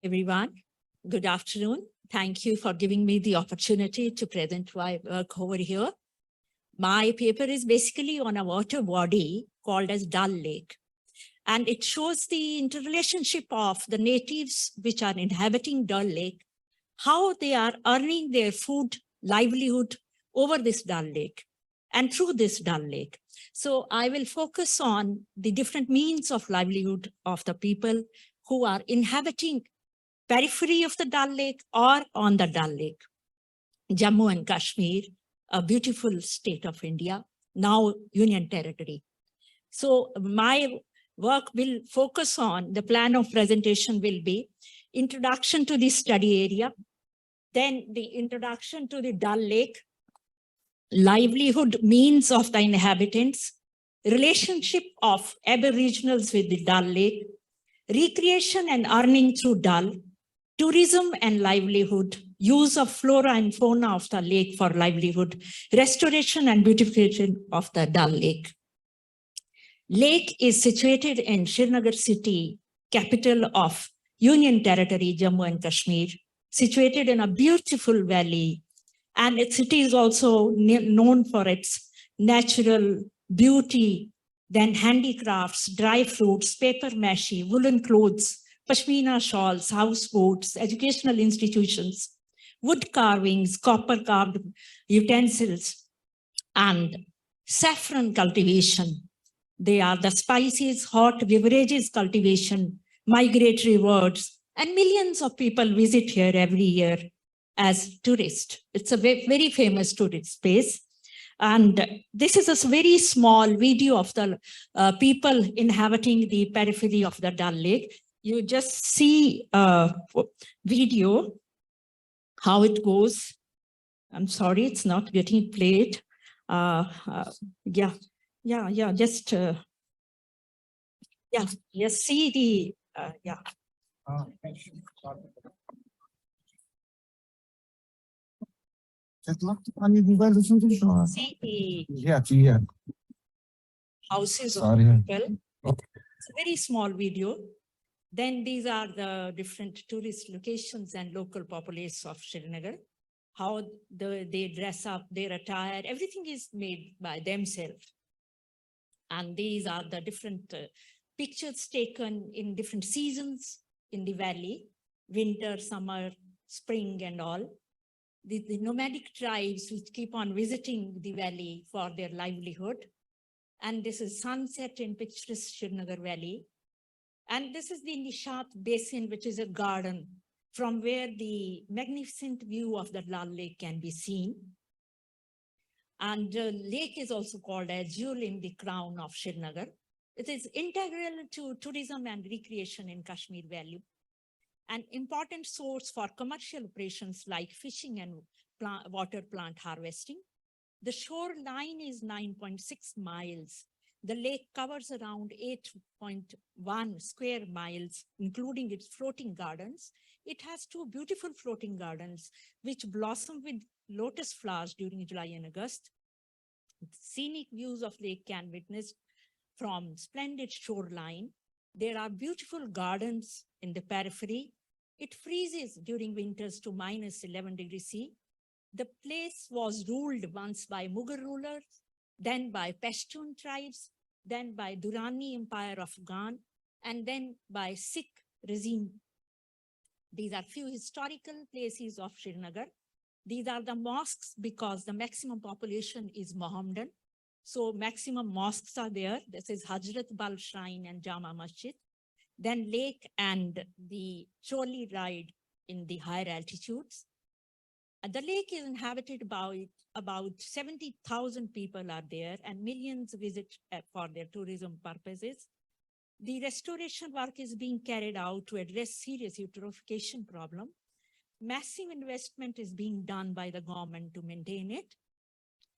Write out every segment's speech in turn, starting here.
Everyone. Good afternoon. Thank you for giving me the opportunity to present my work over here. My paper is basically on a water body called as Dal Lake. And it shows the interrelationship of the natives which are inhabiting Dal Lake, how they are earning their food, livelihood over this Dal Lake and through this Dal Lake. So I will focus on the different means of livelihood of the people who are inhabiting periphery of the Dal Lake or on the Dal Lake. Jammu and Kashmir, a beautiful state of India, now Union Territory. So my work will focus on, the plan of presentation will be introduction to the study area, then the introduction to the Dal Lake, livelihood means of the inhabitants, relationship of aboriginals with the Dal Lake, recreation and earning through Dal, tourism and livelihood, use of flora and fauna of the lake for livelihood, restoration and beautification of the Dal Lake. Lake is situated in Srinagar city, capital of Union Territory, Jammu and Kashmir, situated in a beautiful valley. And its city is also known for its natural beauty, then handicrafts, dry fruits, paper mache, woolen clothes, Pashmina shawls, houseboats, educational institutions, wood carvings, copper carved utensils, and saffron cultivation. They are the spices, hot beverages cultivation, migratory birds, and millions of people visit here every year as tourists. It's a very famous tourist place. And this is a very small video of the people inhabiting the periphery of the Dal Lake. You just see a video, how it goes. I'm sorry, it's not getting played. Just see the, See the houses of people. It's a very small video. Then these are the different tourist locations and local populace of Srinagar, how they dress up, their attire, everything is made by themselves. And these are the different pictures taken in different seasons in the valley, winter, summer, spring, and all. The nomadic tribes which keep on visiting the valley for their livelihood. And this is sunset in picturesque Srinagar Valley. And this is the Nishat Basin, which is a garden from where the magnificent view of the Dal Lake can be seen. And the lake is also called as jewel in the crown of Srinagar. It is integral to tourism and recreation in Kashmir Valley. An important source for commercial operations like fishing and water plant harvesting. The shoreline is 9.6 miles. The lake covers around 8.1 square miles, including its floating gardens. It has two beautiful floating gardens, which blossom with lotus flowers during July and August. Scenic views of lake can be witnessed from splendid shoreline. There are beautiful gardens in the periphery. It freezes during winters to -11 degrees C. The place was ruled once by Mughal rulers, then by Pashtun tribes, then by Durrani Empire of Afghan, and then by Sikh regime. These are few historical places of Srinagar. These are the mosques because the maximum population is Mohammedan. So maximum mosques are there. This is Hazrat Bal Shrine and Jama Masjid. Then lake and the trolley ride in the higher altitudes. The lake is inhabited by about 70,000 people are there and millions visit for their tourism purposes. The restoration work is being carried out to address serious eutrophication problem. Massive investment is being done by the government to maintain it.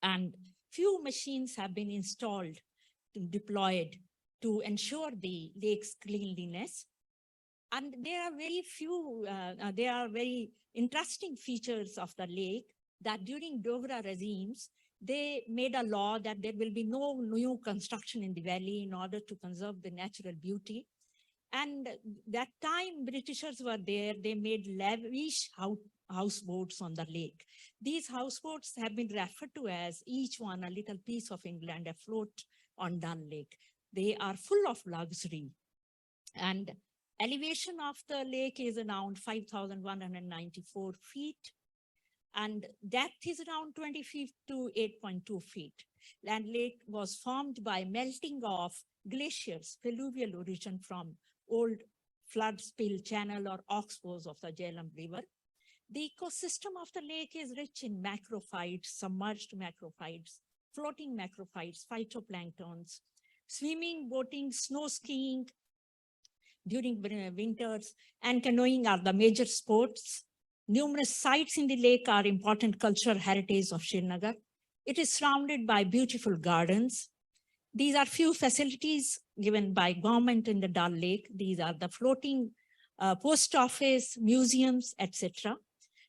And few machines have been installed, deployed to ensure the lake's cleanliness. And there are very interesting features of the lake that during Dogra regimes, they made a law that there will be no new construction in the valley in order to conserve the natural beauty. And that time Britishers were there, they made lavish houseboats on the lake. These houseboats have been referred to as each one a little piece of England afloat on Dal Lake. They are full of luxury. And elevation of the lake is around 5,194 feet. And depth is around 20 feet to 8.2 feet. Land lake was formed by melting of glaciers, fluvial origin from old flood spill channel or oxbows of the Jhelum River. The ecosystem of the lake is rich in macrophytes, submerged macrophytes, floating macrophytes, phytoplanktons, swimming, boating, snow skiing during winters, and canoeing are the major sports. Numerous sites in the lake are important cultural heritage of Srinagar. It is surrounded by beautiful gardens. These are few facilities given by government in the Dal Lake. These are the floating post office, museums, etc.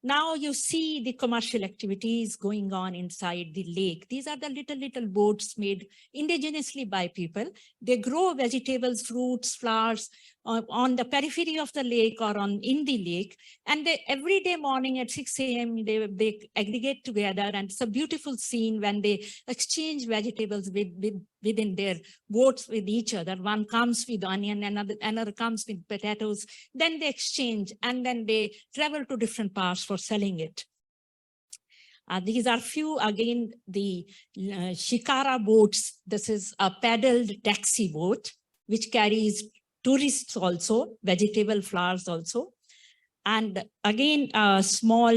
Now you see the commercial activities going on inside the lake. These are the little boats made indigenously by people. They grow vegetables, fruits, flowers on the periphery of the lake or in the lake. And they, every day morning at 6 a.m., they aggregate together. And it's a beautiful scene when they exchange vegetables within their boats with each other. One comes with onion, another comes with potatoes. Then they exchange and then they travel to different parts for selling it. These are few, again, the shikara boats. This is a paddled taxi boat, which carries tourists also, vegetable flowers also. And again, a small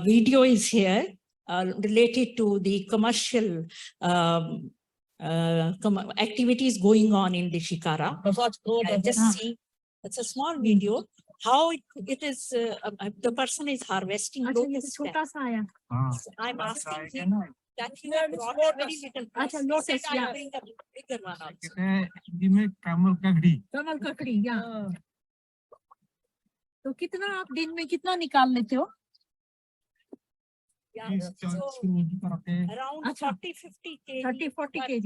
video is here related to the commercial activities going on in the shikara. Just see, it's a small video. How it is, the person is harvesting lotus. I'm asking him that he brought very little. Lotus, yeah. Bigger one also. Kamal kakdi, yeah. तो कितना आप दिन में कितना निकाल लेते हो? Yeah, so around 40-50 kg. 30-40 kg.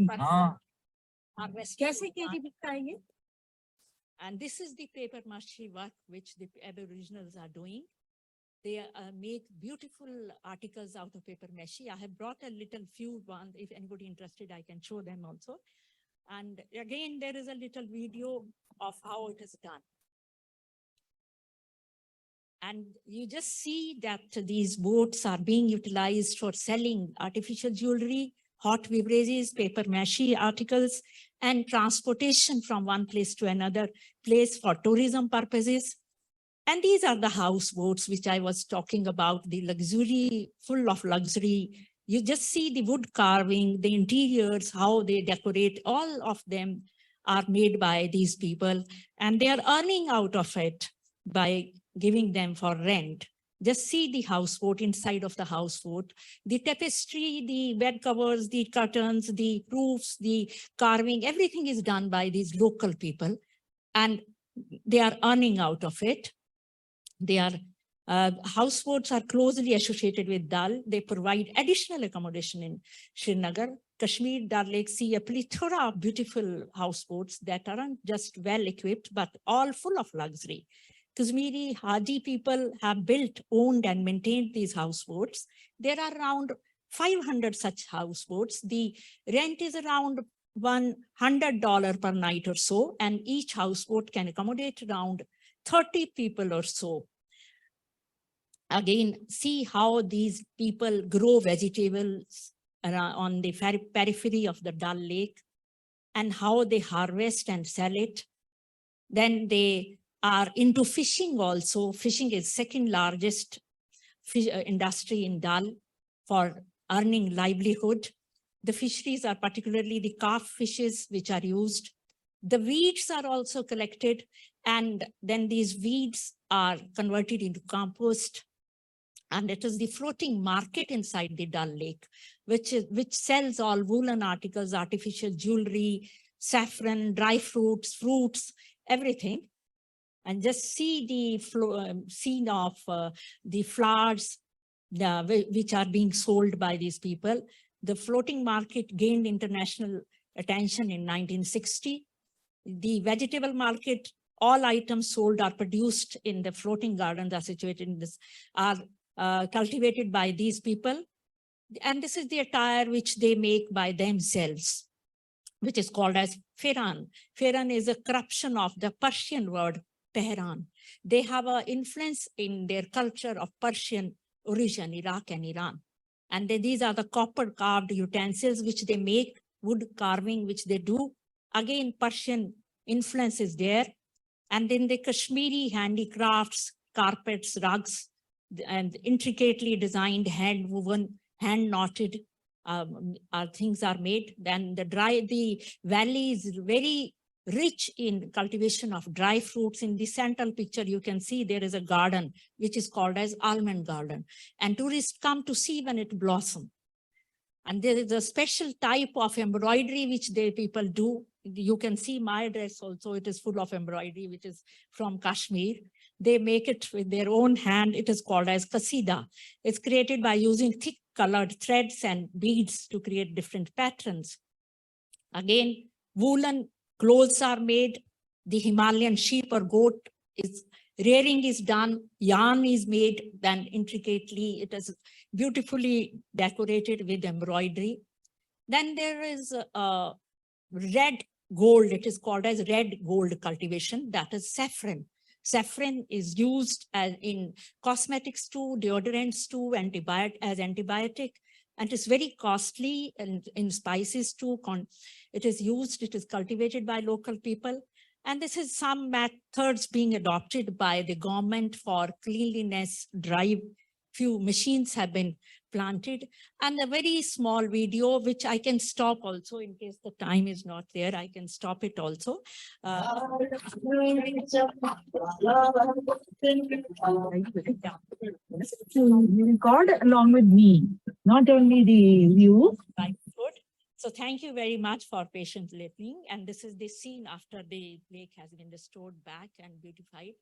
कैसे kg बिकता है ये? And this is the paper mache work which the Aboriginals are doing. They make beautiful articles out of paper mache. I have brought a little few ones. If anybody interested, I can show them also. And again, there is a little video of how it is done. And you just see that these boats are being utilized for selling artificial jewelry, hot beverages, paper mache articles, and transportation from one place to another place for tourism purposes. And these are the houseboats which I was talking about, the luxury, full of luxury. You just see the wood carving, the interiors, how they decorate, all of them are made by these people, and they are earning out of it by giving them for rent. Just see the houseboat, inside of the houseboat, the tapestry, the bed covers, the curtains, the roofs, the carving, everything is done by these local people, and they are earning out of it. They are houseboats are closely associated with Dal. They provide additional accommodation in Srinagar. Kashmir, Dal Lake see a plethora of beautiful houseboats that aren't just well equipped, but all full of luxury. Kashmiri Hanji people have built, owned, and maintained these houseboats. There are around 500 such houseboats. The rent is around $100 per night or so, and each houseboat can accommodate around 30 people or so. Again, see how these people grow vegetables on the periphery of the Dal Lake and how they harvest and sell it. Then they are into fishing also. Fishing is second largest industry in Dal for earning livelihood. The fisheries are particularly the carp fishes which are used. The weeds are also collected, and then these weeds are converted into compost. And it is the floating market inside the Dal Lake, which sells all woolen articles, artificial jewelry, saffron, dry fruits, everything. And just see the scene of the flowers which are being sold by these people. The floating market gained international attention in 1960. The vegetable market, all items sold are produced in the floating gardens are situated in this, are cultivated by these people. And this is the attire which they make by themselves, which is called as Firan. Firan is a corruption of the Persian word Tehran. They have an influence in their culture of Persian origin, Iraq and Iran. And these are the copper carved utensils which they make, wood carving which they do. Again, Persian influence is there. And then the Kashmiri handicrafts, carpets, rugs, and intricately designed hand woven, hand knotted things are made. Then the valley is very rich in cultivation of dry fruits. In the central picture, you can see there is a garden, which is called as almond garden. And tourists come to see when it blossoms. And there is a special type of embroidery which people do. You can see my dress also, it is full of embroidery, which is from Kashmir. They make it with their own hand. It is called as kasida. It's created by using thick colored threads and beads to create different patterns. Again, woolen clothes are made. The Himalayan sheep or goat is rearing is done, yarn is made, then intricately, it is beautifully decorated with embroidery. Then there is red gold, it is called as red gold cultivation, that is saffron. Saffron is used as in cosmetics too, deodorants too, as antibiotic, and it's very costly, and in spices too. It is used, it is cultivated by local people. And this is some methods being adopted by the government for cleanliness drive. Few machines have been planted, and a very small video, which I can stop also in case the time is not there. I can stop it also. You record along with me, not only the view. Right, good. So thank you very much for patient listening. And this is the scene after the lake has been restored back and beautified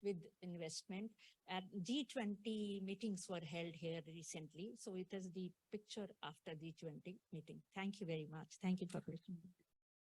with investment. And G20 meetings were held here recently. So it is the picture after the G20 meeting. Thank you very much. Thank you for listening.